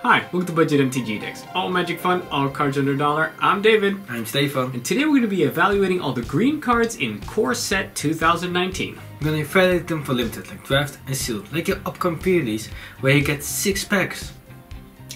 Hi, welcome to Budget MTG Decks. All magic fun, all cards under $1. I'm David. I'm Stefan. And today we're going to be evaluating all the green cards in Core Set 2019. We're going to evaluate them for limited, like draft and sealed, like your upcoming pre-release, where you get 6 packs.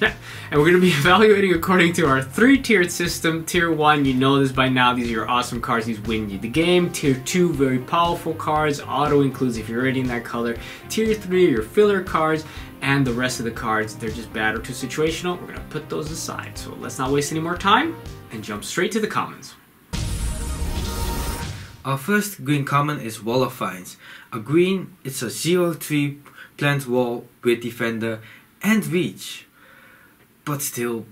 Yeah, and we're going to be evaluating according to our 3-tiered system. Tier 1, you know this by now, these are your awesome cards, these win you the game. Tier 2, very powerful cards, auto includes if you're already in that color. Tier 3 are your filler cards, and the rest of the cards, they're just bad or too situational. We're going to put those aside. So let's not waste any more time and jump straight to the commons. Our first green common is Wall of Vines. A green, it's a 0/3 plant wall with defender and reach. But still,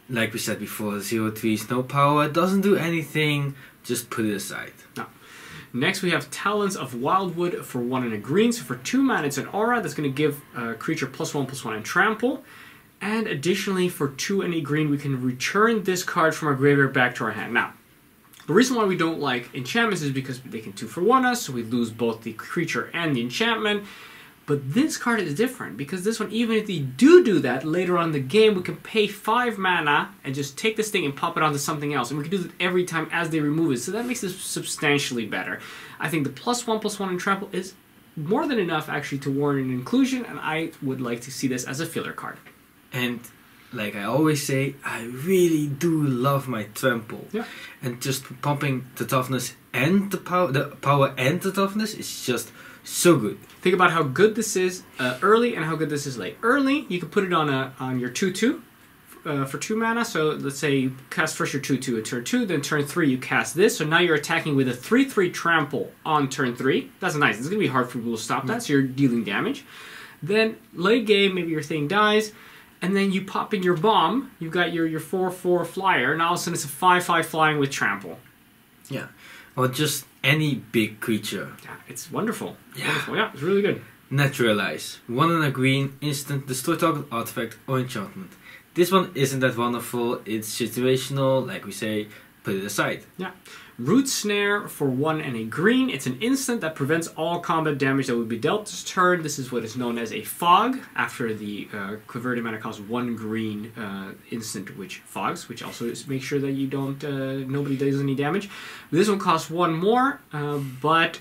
like we said before, 0/3 is no power, doesn't do anything, just put it aside. No. Next we have Talons of Wildwood for 1 and a green. So for 2 mana it's an aura that's going to give a creature +1/+1 and trample. And additionally for 2 and a green we can return this card from our graveyard back to our hand. Now, the reason why we don't like enchantments is because they can 2-for-1 us, so we lose both the creature and the enchantment. But this card is different, because this one, even if we do that later on in the game, we can pay 5 mana and just take this thing and pop it onto something else. And we can do that every time as they remove it, so that makes this substantially better. I think the +1/+1 and trample is more than enough actually to warrant an inclusion, and I would like to see this as a filler card. And like I always say, I really do love my trample. Yeah. And just pumping the toughness and the power and the toughness is just so good. Think about how good this is early and how good this is late. Early, you can put it on your 2/2 for 2 mana. So let's say you cast first your 2/2 at turn 2, then turn 3 you cast this. So now you're attacking with a 3/3 trample on turn 3. That's nice. It's going to be hard for people to stop that, so you're dealing damage. Then late game, maybe your thing dies, and then you pop in your bomb. You've got your 4/4 flyer, and all of a sudden it's a 5/5 flying with trample. Yeah. Or just any big creature. Yeah, it's wonderful. Yeah. Wonderful. Yeah, it's really good. Naturalize. 1 and a green, instant, destroy target artifact or enchantment. This one isn't that wonderful, it's situational, like we say, put it aside. Yeah. Root Snare for 1 and a green. It's an instant that prevents all combat damage that would be dealt this turn. This is what is known as a fog, after the converted mana costs 1 green instant which fogs, which also makes sure that you don't nobody does any damage. This one costs 1 more, but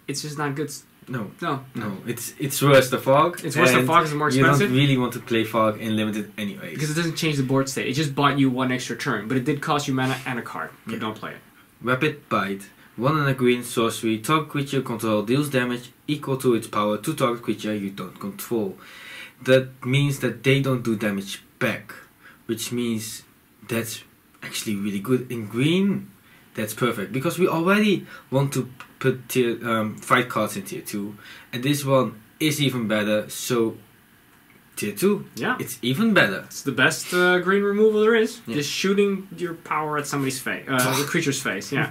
it's just not good. No, No. It's worse the fog. It's worse than fog, it's more expensive. You don't really want to play fog in limited anyways. Because it doesn't change the board state. It just bought you 1 extra turn, but it did cost you mana and a card. But Yeah. don't play it. Rapid Bite. 1 and a green sorcery. Target creature you control deals damage equal to its power to target creature you don't control. That means that they don't do damage back, which means that's actually really good. In green, that's perfect, because we already want to put fight cards in tier 2, and this one is even better, so tier 2, yeah, it's even better. It's the best green removal there is. Yeah. Just shooting your power at somebody's face, the creature's face. Yeah.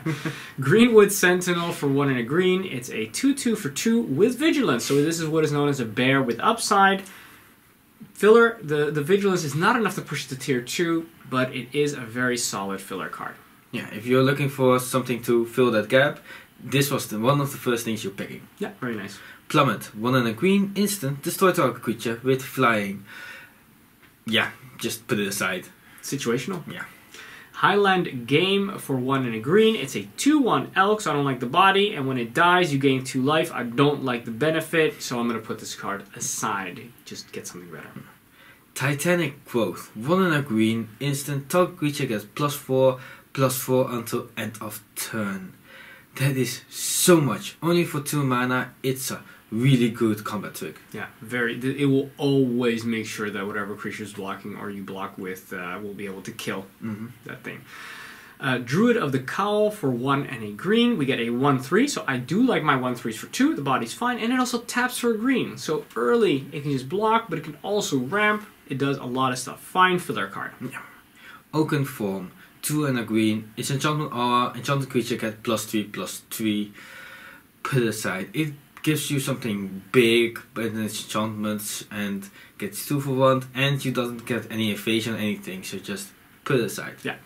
Greenwood Sentinel for 1 and a green. It's a 2/2 for 2 with vigilance. So this is what is known as a bear with upside. Filler. The vigilance is not enough to push to tier 2, but it is a very solid filler card. Yeah, if you're looking for something to fill that gap, this was one of the first things you're picking. Yeah, very nice. Plummet, 1 and a green, instant, destroy target creature with flying. Yeah, just put it aside. Situational. Yeah. Highland Game for 1 and a green. It's a 2/1 elk, so I don't like the body, and when it dies you gain 2 life. I don't like the benefit, so I'm going to put this card aside. Just get something better. Titanic Growth, 1 and a green, instant, target creature gets +4/+4 until end of turn. That is so much. Only for 2 mana, it's a really good combat trick. Yeah, it will always make sure that whatever creature is blocking or you block with will be able to kill that thing. Druid of the Cowl for 1 and a green. We get a 1/3, so I do like my 1/3s for 2. The body's fine, and it also taps for a green. So early, it can just block, but it can also ramp. It does a lot of stuff. Fine filler card. Yeah. Oaken Form, 2 and a green. It's enchantment aura. Enchanted creature gets +3/+3. Put it aside. It gives you something big, but it's enchantments and gets 2-for-1, and you don't get any evasion or anything. So just put it aside. Yeah.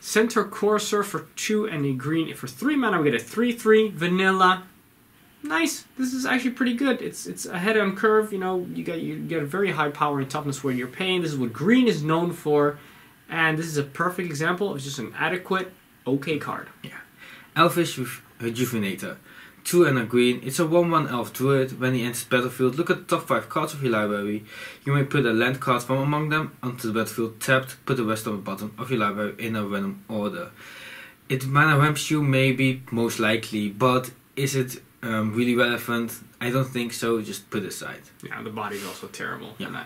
Centaur Courser for 2 and a green. For 3 mana, we get a 3/3 vanilla. nice. This is actually pretty good. It's ahead on curve. You know, you get a very high power and toughness where you're paying. This is what green is known for, and this is a perfect example of just an adequate, okay card. Yeah, Elfish Rejuvenator. 2 and a green. It's a 1/1 elf druid. When he enters the battlefield, look at the top 5 cards of your library. You may put a land card from among them onto the battlefield tapped. Put the rest on the bottom of your library in a random order. It mana ramps you, maybe, most likely, but is it really relevant? I don't think so. Just put it aside. Yeah, the body's also terrible. Yeah.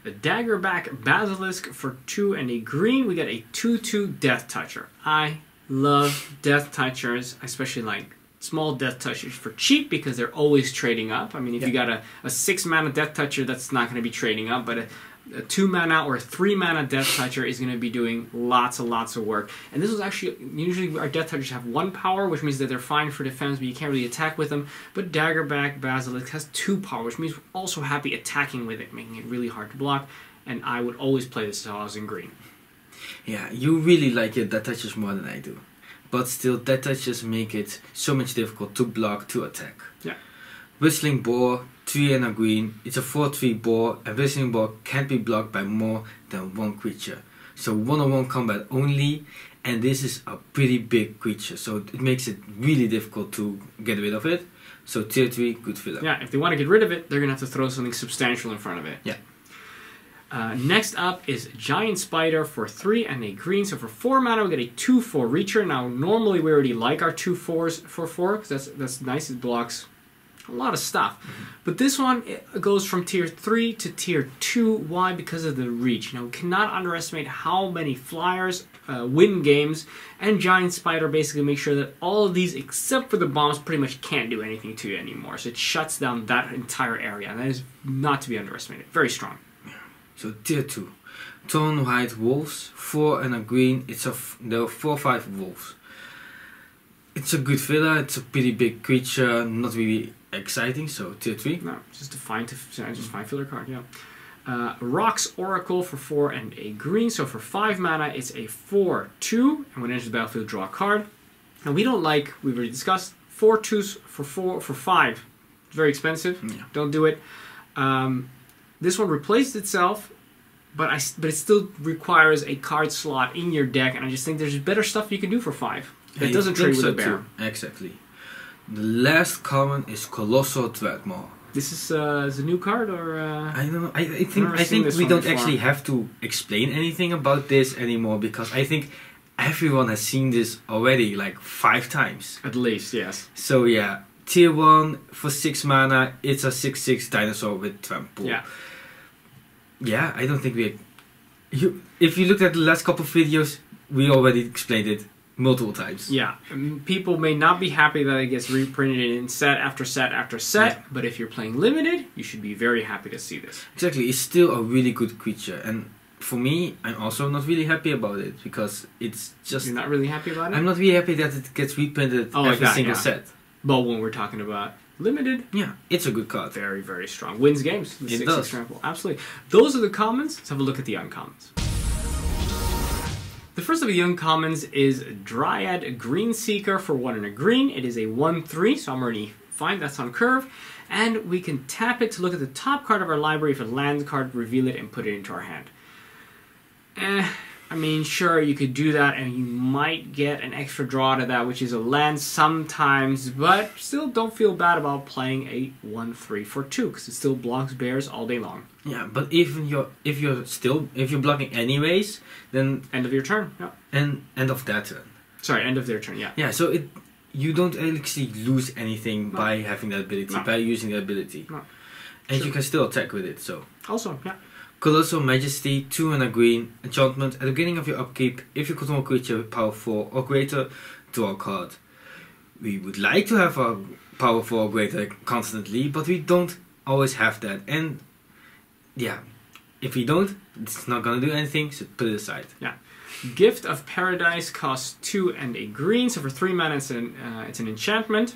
A Daggerback Basilisk for 2 and a green. We get a 2/2 Death Toucher. I love Death Touchers, especially like small Death Touchers for cheap because they're always trading up. I mean, if you got a 6 mana Death Toucher, that's not going to be trading up, but a 2 mana or a 3 mana Death Toucher is going to be doing lots and lots of work. And this was actually, usually our Death Touchers have 1 power, which means that they're fine for defense, but you can't really attack with them. But Daggerback Basilisk has 2 power, which means we're also happy attacking with it, making it really hard to block. And I would always play this if I was in green. Yeah, you really like your Death Touchers more than I do. But still, Death Touchers make it so much difficult to block, to attack. Yeah. Whistling Boar, 3 and a green. It's a 4/3 boar, and Whistling Boar can't be blocked by more than 1 creature. So 1-on-1 combat only, and this is a pretty big creature, so it makes it really difficult to get rid of it. So tier 3, good filler. Yeah, if they want to get rid of it, they're going to have to throw something substantial in front of it. Yeah. Next up is Giant Spider for 3 and a green. So for 4 mana, we get a 2/4 Reacher. Now, normally we already like our 2/4s for 4, because that's nice. It blocks a lot of stuff. But this one, it goes from tier 3 to tier 2. Why? Because of the reach. Now, we cannot underestimate how many flyers win games, and Giant Spider basically makes sure that all of these, except for the bombs, pretty much can't do anything to you anymore. So it shuts down that entire area, and that is not to be underestimated. Very strong. So tier 2. Tone White Wolves, 4 and a green. There are 4/5 wolves. It's a good filler, it's a pretty big creature, not really exciting, so tier 3. No, just a fine filler card, yeah. Rock's Oracle for 4 and a green. So for 5 mana, it's a 4/2, and when it enters the battlefield, draw a card. And we don't like, we've already discussed, 4/2s for 5. Very expensive. Yeah. Don't do it. This one replaced itself, but it still requires a card slot in your deck, and I just think there's better stuff you can do for 5. That doesn't trade with a bear. Too. Exactly. The last common is Colossal Dreadmaw. This is a new card, or I don't know. I think we don't actually have to explain anything about this anymore, because I think everyone has seen this already like 5 times. At least, yes. So yeah, tier 1 for 6 mana. It's a 6/6 dinosaur with trample. Yeah. Yeah, I don't think if you looked at the last couple of videos, we already explained it multiple times. Yeah, people may not be happy that it gets reprinted in set after set after set, yeah. But if you're playing limited, you should be very happy to see this. Exactly, it's still a really good creature, and for me, I'm also not really happy about it, because it's just... You're not really happy about it? I'm not really happy that it gets reprinted every single set. But when we're talking about limited, yeah, it's a good card. Very, very strong. Wins games. It does. Trample. Absolutely. Those are the commons. Let's have a look at the uncommons. The first of the uncommons is Dryad Greenseeker for 1 and a green. It is a 1/3, so I'm already fine. That's on curve. And we can tap it to look at the top card of our library. If it lands a card, reveal it and put it into our hand. I mean, sure, you could do that, and you might get an extra draw to that, which is a land sometimes, but still don't feel bad about playing a 1/3 for 2, because it still blocks bears all day long. Yeah, but even if you're blocking anyways, then end of your turn. Yeah. And end of that turn. Sorry, end of their turn. Yeah. Yeah, so you don't actually lose anything by having that ability, by using that ability, and you can still attack with it. So also, yeah. Colossal Majesty, 2 and a green, enchantment. At the beginning of your upkeep, if you control a creature with power 4 or greater, draw a card. We would like to have a power 4 or greater constantly, but we don't always have that. And yeah, if we don't, it's not gonna do anything, so put it aside. Yeah. Gift of Paradise costs 2 and a green, so for 3 mana it's an enchantment.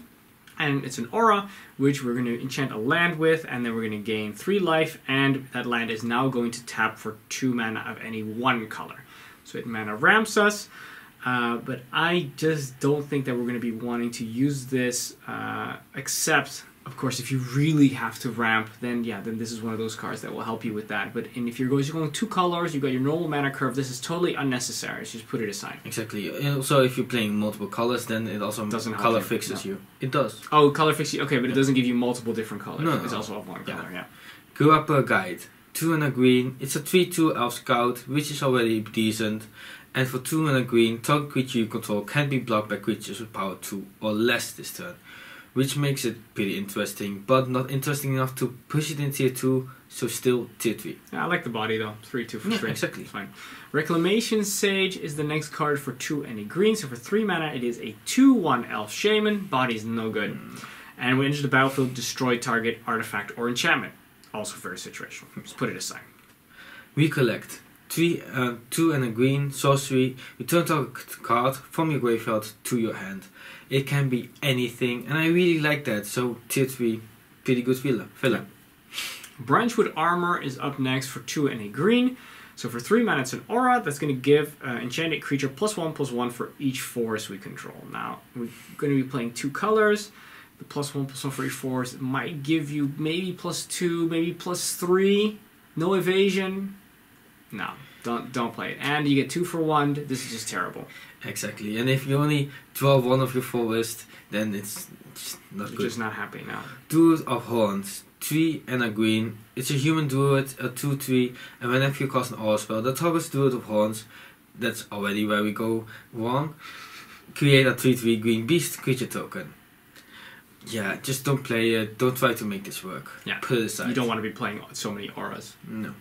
And it's an aura, which we're going to enchant a land with, and then we're going to gain 3 life, and that land is now going to tap for 2 mana of any 1 color. So it mana ramps us. But I just don't think that we're going to be wanting to use this, except, of course, if you really have to ramp, then this is one of those cards that will help you with that. But if you're going 2 colors, you've got your normal mana curve, this is totally unnecessary. So just put it aside. Exactly. And also, if you're playing multiple colors, then it also doesn't color fixes you. It does. Oh, color fix you. Okay, but it doesn't give you multiple different colors. No. It's also of one color, yeah. Grappa Guide. 2 and a green. It's a 3/2 elf scout, which is already decent. And for 2 and a green, target creature you control can be blocked by creatures with power 2 or less this turn, which makes it pretty interesting, but not interesting enough to push it in tier 2, so still tier 3. Yeah, I like the body though. 3/2 for free. Exactly. It's fine. Reclamation Sage is the next card for 2 and a green. So for 3 mana, it is a 2/1 elf shaman. Body is no good. And when it enters the battlefield, destroy target artifact or enchantment. Also very situational. Just put it aside. Recollect. 2 and a green, sorcery. Return target card from your graveyard to your hand. It can be anything, and I really like that. So tier 3, pretty good filler. Branchwood Armor is up next for 2 and a green. So for 3 mana, it's an aura that's going to give enchanted creature +1/+1 for each forest we control. Now, we're going to be playing 2 colors. The +1/+1 for each forest might give you maybe +2, maybe +3. No evasion. No, don't play it. And you get 2 for 1. This is just terrible. Exactly. And if you only draw one of your forest, then it's just not You're good. just not happy now. Druid of Horns. 3 and a green. It's a human druid, a 2/3, and whenever you cast an aura spell that targets Druid of Horns, that's already where we go wrong. Create a 3/3 green beast creature token. Yeah, just don't play it. Don't try to make this work. Yeah. Put it aside. You don't want to be playing so many auras. No.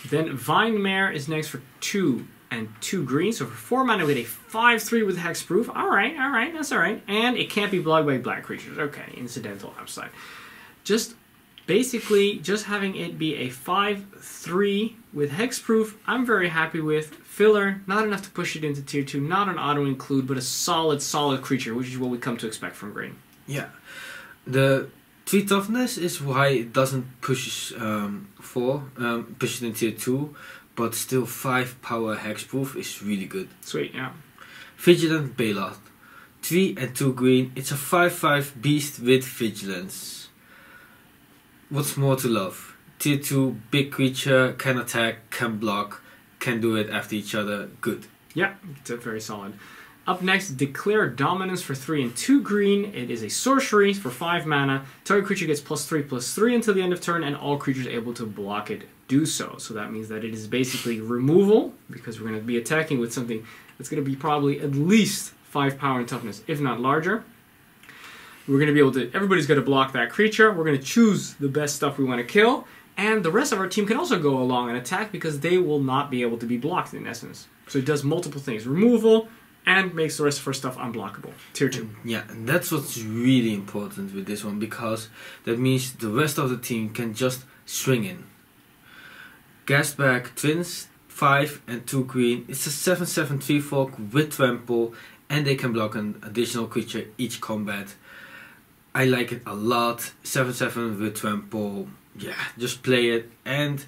Then Vine Mare is next for 2 and 2 green. So for 4 mana, we get a 5/3 with hexproof. Alright, that's alright. And it can't be blocked by black creatures. Okay, incidental upside. Basically, just having it be a 5/3 with hexproof, I'm very happy with. Filler, not enough to push it into tier 2, not an auto-include, but a solid creature, which is what we come to expect from green. Yeah. The 3 toughness is why it doesn't push push it in tier 2, but still 5 power hexproof is really good. Sweet, yeah. Vigilant Bailout. 3 and 2 green, it's a 5/5 beast with vigilance. What's more to love? Tier 2, big creature, can attack, can block, can do it after each other, good. Yeah, it's very solid. Up next, Declare Dominance for 3 and 2 green. It is a sorcery for 5 mana. Target creature gets +3/+3 until the end of turn, and all creatures able to block it do so. So that means that it is basically removal, because we're going to be attacking with something that's going to be probably at least 5 power and toughness, if not larger. We're going to be able to, everybody's going to block that creature. We're going to choose the best stuff we want to kill. And the rest of our team can also go along and attack because they will not be able to be blocked in essence. So it does multiple things. Removal and makes the rest of our stuff unblockable. Tier 2. Yeah, and that's what's really important with this one, because that means the rest of the team can just swing in. Gasback Twins, 5 and 2 green. It's a 7/7 3/4 with trample, and they can block an additional creature each combat. I like it a lot. 7/7 with trample. Yeah, just play it. And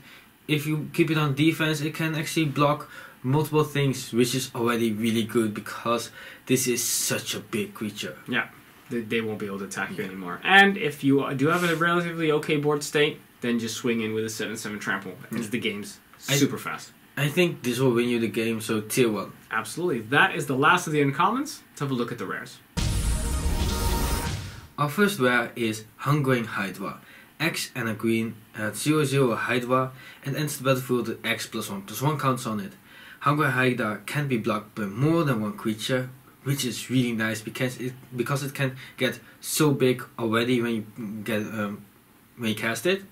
if you keep it on defense, it can actually block multiple things, which is already really good because this is such a big creature. Yeah, they won't be able to attack you anymore. And if you do have a relatively okay board state, then just swing in with a 7/7 trample. Ends the games super fast. I think this will win you the game, so tier 1. Absolutely. That is the last of the uncommons. Let's have a look at the rares. Our first rare is Hungering Hydra. X and a green at 0/0 Hydra and enters the battlefield with X +1/+1 counts on it. Hungering Hydra can be blocked by more than one creature, which is really nice because it can get so big already when you cast it.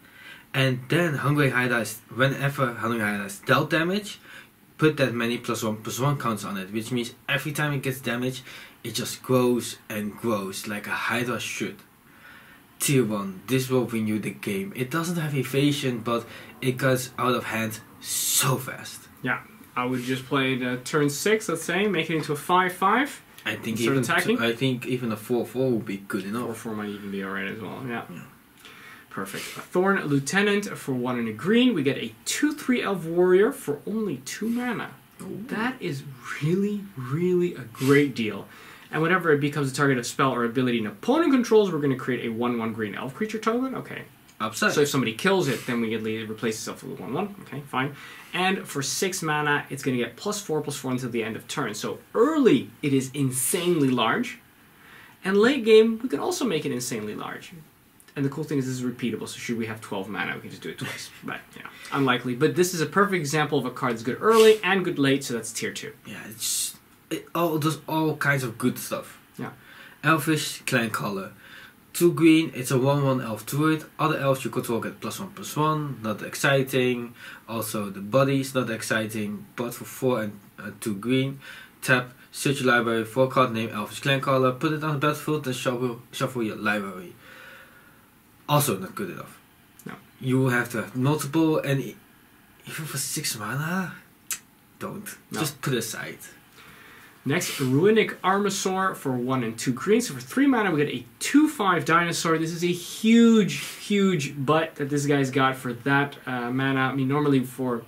And then Hungering Hydra whenever Hungering Hydra is dealt damage, put that many +1/+1 counts on it, which means every time it gets damage, it just grows and grows like a Hydra should. Tier 1, this will win you the game. It doesn't have evasion, but it gets out of hand so fast. Yeah, I would just play it turn 6, let's say, make it into a 5/5. I think even a 4/4 would be good enough. 4/4 might even be alright as well, yeah. Perfect. A Thorn Lieutenant for 1 and a green. We get a 2/3 Elf Warrior for only 2 mana. Ooh. That is really, really a great deal. And whenever it becomes a target of spell or ability an opponent controls, we're going to create a 1/1 green elf creature token. Okay. Upside. So if somebody kills it, then we can replace itself with a 1/1. Okay, fine. And for 6 mana, it's going to get +4/+4 until the end of turn. So early, it is insanely large. And late game, we can also make it insanely large. And the cool thing is this is repeatable, so should we have 12 mana, we can just do it twice. But, yeah, unlikely. But this is a perfect example of a card that's good early and good late, so that's tier 2. Yeah, it does all kinds of good stuff. Yeah. Elfish Clan Color. 2 green, it's a 1/1 elf druid. Other elves you control get +1/+1, not exciting. Also the body's not exciting, but for 4 and 2 green, tap, search your library for a card named Elfish Clan Color, put it on the battlefield, then shuffle your library. Also not good enough. No. You have to have multiple, and even for 6 mana, don't. No. Just put it aside. Next, Ruinic Armasaur for 1 and 2 green. So for 3 mana, we get a 2/5 dinosaur. This is a huge, huge butt that this guy's got for that mana. I mean, normally for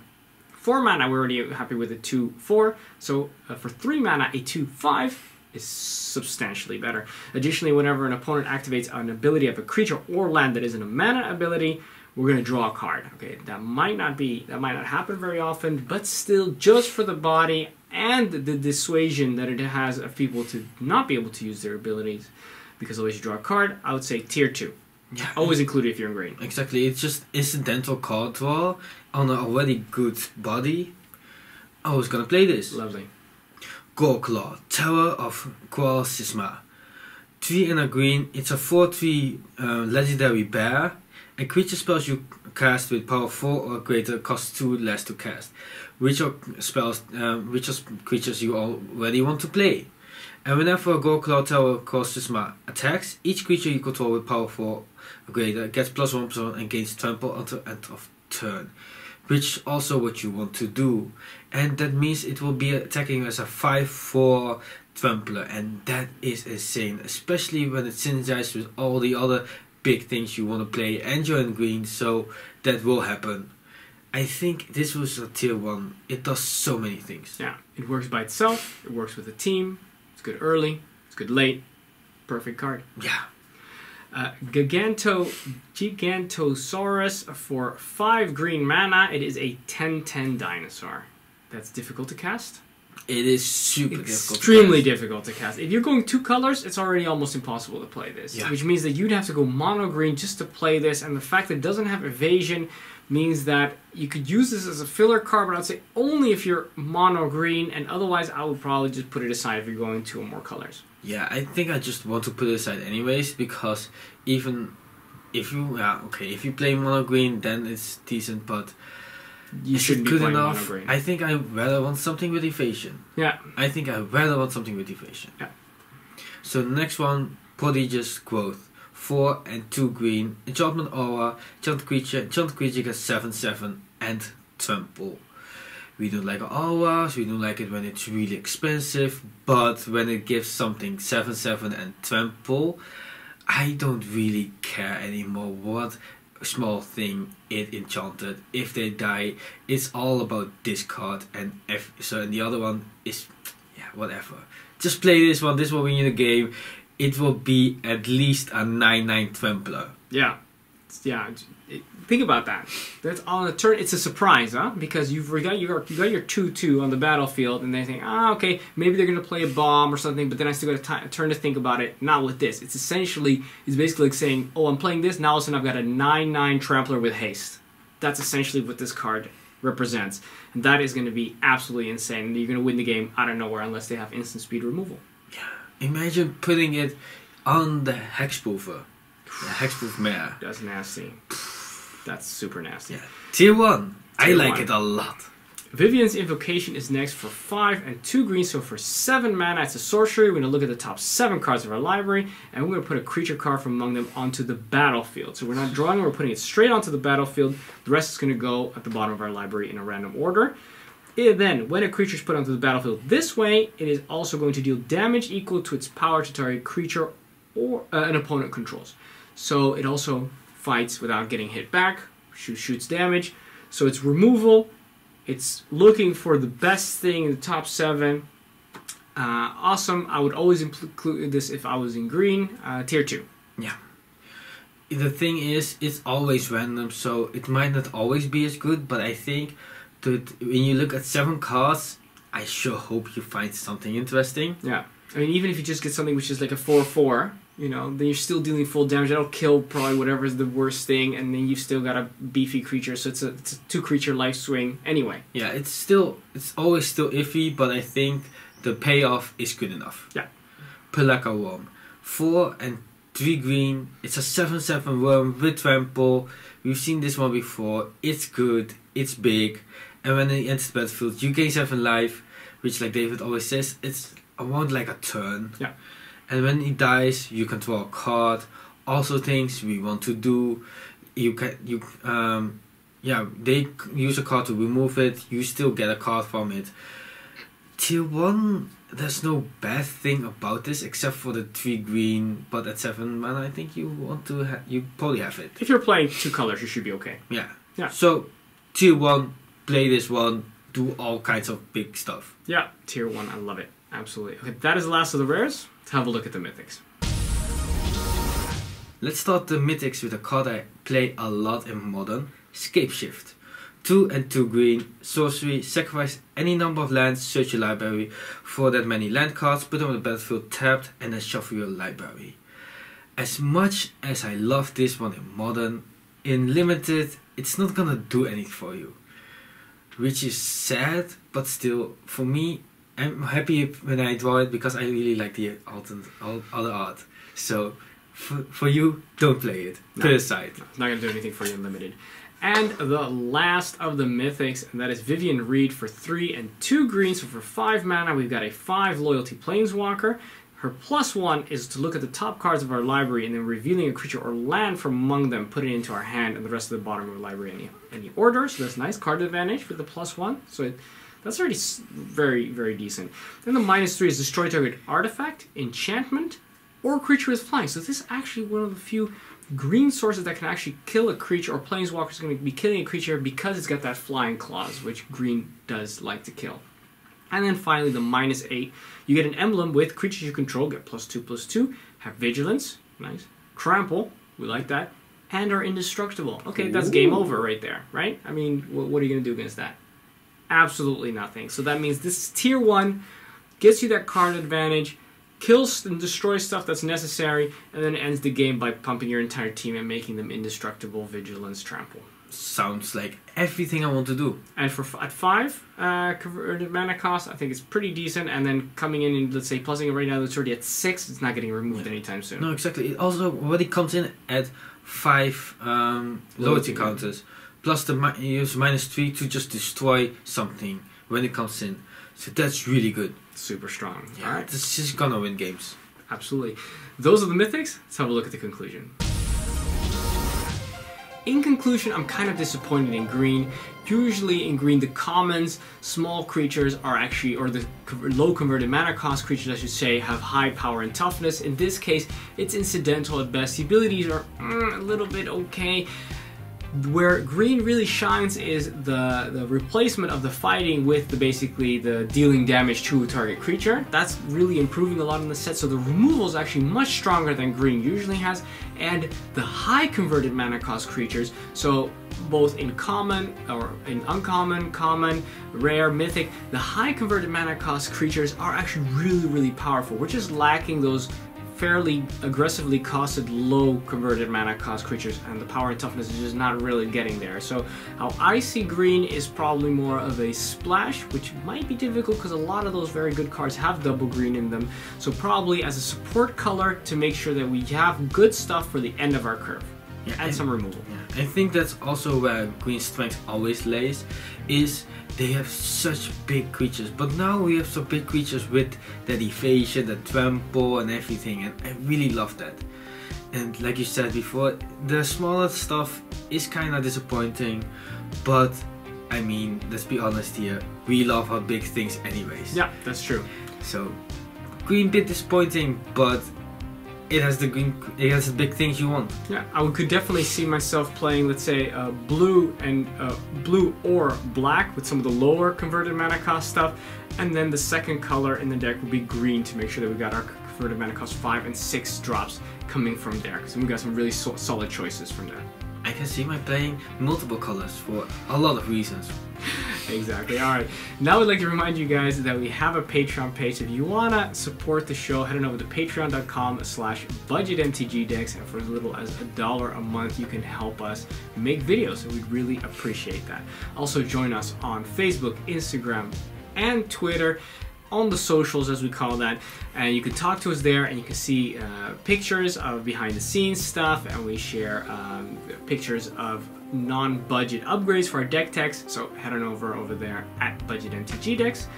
4 mana, we're already happy with a 2/4. So for 3 mana, a 2/5 is substantially better. Additionally, whenever an opponent activates an ability of a creature or land that isn't a mana ability, we're going to draw a card. Okay, that might not happen very often, but still, just for the body and the dissuasion that it has of people to not be able to use their abilities, because always you draw a card, I would say tier 2. Yeah. Always include it if you're in green. Exactly, it's just incidental card draw on an already good body. I was gonna play this. Lovely. Goreclaw, Terror of Qual Sisma. 3 and a green, it's a 4/3 legendary bear. And creature spells you cast with power 4 or greater cost 2 less to cast. Which are creatures you already want to play. And whenever a Goreclaw Terror of Qual Sisma attacks, each creature you control with power 4 or greater gets +1/+1 and gains trample until end of turn. Which also what you want to do. And that means it will be attacking as a 5/4 trampler, and that is insane, especially when it synergizes with all the other big things you want to play, and you're in green, so that will happen. I think this was a tier 1. It does so many things. Yeah, it works by itself, it works with a team, it's good early, it's good late, perfect card. Yeah. Gigantosaurus for 5 green mana. It is a 10/10 dinosaur. That's difficult to cast. It is super difficult. Extremely difficult to cast. If you're going 2 colors, it's already almost impossible to play this. Yeah. Which means that you'd have to go mono green just to play this, and the fact that it doesn't have evasion means that you could use this as a filler card, but I'd say only if you're mono green, and otherwise I would probably just put it aside if you're going 2 or more colors. Yeah, I think I just want to put it aside anyways, because even if you if you play mono green, then it's decent, but You shouldn't be good playing enough. mono green. I think I rather want something with evasion. Yeah. I think I rather want something with evasion. Yeah. So the next one, Prodigious Growth. 4 and 2 green. Enchantment Aura. Enchanted creature gets 7/7 and trample. We don't like auras, we don't like it when it's really expensive, but when it gives something 7/7 and trample, I don't really care anymore what small thing it enchanted. If they die, it's all about discard, and and the other one is whatever. Just play this one will win you the game. It will be at least a 9/9 trampler. Yeah. Think about that. That's on a turn. It's a surprise, huh? Because you got your 2/2 on the battlefield, and they think, okay, maybe they're gonna play a bomb or something. But then I still got a turn to think about it. Not with this. It's basically like saying, oh, I'm playing this now. All of a sudden, I've got a 9/9 trampler with haste. That's essentially what this card represents, and that is going to be absolutely insane. You're going to win the game out of nowhere unless they have instant speed removal. Yeah. Imagine putting it on the Hexproofer, the Hexproof Mare. That's nasty. That's super nasty. Yeah. Tier 1. I Tier like 1. it a lot. Vivian's Invocation is next for 5 and 2 green, so for 7 mana, it's a sorcery. We're going to look at the top 7 cards of our library, and we're going to put a creature card from among them onto the battlefield. So we're not drawing, we're putting it straight onto the battlefield. The rest is going to go at the bottom of our library in a random order. Then, when a creature is put onto the battlefield this way, it is also going to deal damage equal to its power to target creature or an opponent controls. So it also fights without getting hit back, shoots damage. So it's removal It's looking for the best thing in the top 7. Awesome. I would always include this if I was in green. Tier 2. Yeah. The thing is, it's always random, so it might not always be as good, but I think that when you look at 7 cards, I sure hope you find something interesting. Yeah. I mean, even if you just get something which is like a 4/4, you know, then you're still dealing full damage. That'll kill probably whatever is the worst thing, and then you've still got a beefy creature, so it's a 2-creature life swing anyway. Yeah, it's always still iffy, but I think the payoff is good enough. Yeah. Pelaka Worm. 4 and 3 green. It's a 7/7 worm with trample. We've seen this one before. It's good. It's big. And when it enters the battlefield, you gain 7 life, which, like David always says, it's around like a turn. Yeah. And when he dies, you can draw a card. Also, things we want to do. They use a card to remove it. You still get a card from it. Tier 1, there's no bad thing about this except for the 3 green. But at 7 mana, I think you probably have it. If you're playing 2 colors, you should be okay. Yeah. Yeah. So tier 1, play this one, do all kinds of big stuff. Yeah, tier 1, I love it. Absolutely. Okay, that is the last of the rares. Let's have a look at the Mythics. Let's start the Mythics with a card I play a lot in Modern, Scapeshift. 2 and 2 green, sorcery, sacrifice any number of lands, search your library for that many land cards, put them on the battlefield tapped, and then shuffle your library. As much as I love this one in Modern, in Limited, it's not gonna do anything for you. Which is sad, but still, for me, I'm happy when I draw it because I really like the other art. So, for you, don't play it. Put it aside. No, it's not going to do anything for you in Limited. And the last of the Mythics, and that is Vivian Reed for 3 and 2 green. So for 5 mana, we've got a 5 Loyalty Planeswalker. Her +1 is to look at the top cards of our library and then revealing a creature or land from among them, put it into our hand, and the rest of the bottom of the library any order. So that's nice card advantage with the +1. So that's already very, very decent. Then the -3 is destroy target artifact, enchantment, or creature with flying. So this is actually one of the few green sources that can actually kill a creature, or Planeswalker is going to be killing a creature because it's got that flying clause, which green does like to kill. And then finally the -8, you get an emblem with creatures you control, get +2/+2, have vigilance, nice, trample, we like that, and are indestructible. Okay, that's game over right there, right? I mean, what are you going to do against that? Absolutely nothing. So that means this is tier 1, gets you that card advantage, kills and destroys stuff that's necessary, and then ends the game by pumping your entire team and making them indestructible, vigilance, trample. Sounds like everything I want to do. And at 5 converted mana cost, I think it's pretty decent. And then coming in and, let's say, plussing it right now, it's already at 6. It's not getting removed anytime soon. No, exactly. It also already comes in at 5 loyalty counters. Plus you use -3 to just destroy something when it comes in. So that's really good. Super strong. Yeah, all right. This is gonna win games. Absolutely. Those are the Mythics. Let's have a look at the conclusion. In conclusion, I'm kind of disappointed in green. Usually in green, the commons, small creatures are actually, or the low converted mana cost creatures, I should say, have high power and toughness. In this case, it's incidental at best. The abilities are a little bit okay. Where green really shines is the replacement of the fighting with basically the dealing damage to a target creature. That's really improving a lot in the set, so the removal is actually much stronger than green usually has. And the high converted mana cost creatures, so both in common or in uncommon, common, rare, mythic, the high converted mana cost creatures are actually really, really powerful. We're just lacking those fairly aggressively costed low converted mana cost creatures, and the power and toughness is just not really getting there. So how I see green is probably more of a splash, which might be difficult because a lot of those very good cards have double green in them. So probably as a support color to make sure that we have good stuff for the end of our curve. Yeah, and some removal. Yeah. I think that's also where green's strength always lays, is they have such big creatures, but now we have some big creatures with that evasion, that trample and everything, and I really love that. And like you said before, the smaller stuff is kind of disappointing, but I mean, let's be honest here, we love our big things anyways. Yeah, that's true. So, green bit disappointing, but it has the green. It has the big things you want. Yeah, I could definitely see myself playing, let's say, blue and blue or black with some of the lower converted mana cost stuff, and then the second color in the deck would be green to make sure that we got our converted mana cost 5 and 6 drops coming from there. So we got some really solid choices from there. I can see my playing multiple colors for a lot of reasons. Exactly. Alright, now I'd like to remind you guys that we have a Patreon page. If you want to support the show, head on over to patreon.com/budgetmtgdecks, and for as little as $1 a month you can help us make videos, and we'd really appreciate that. Also join us on Facebook, Instagram, and Twitter, on the socials as we call that, and you can talk to us there, and you can see pictures of behind the scenes stuff, and we share pictures of non-budget upgrades for our deck techs, so head on over there at Budget MTG Decks.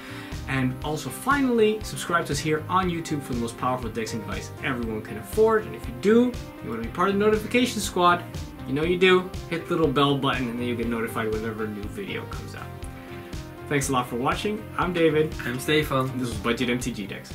And also finally, subscribe to us here on YouTube for the most powerful decks and advice everyone can afford. And if you do, you want to be part of the notification squad, you know you do, hit the little bell button and then you'll get notified whenever a new video comes out. Thanks a lot for watching. I'm David. I'm Stefan. And this was Budget MTG Decks.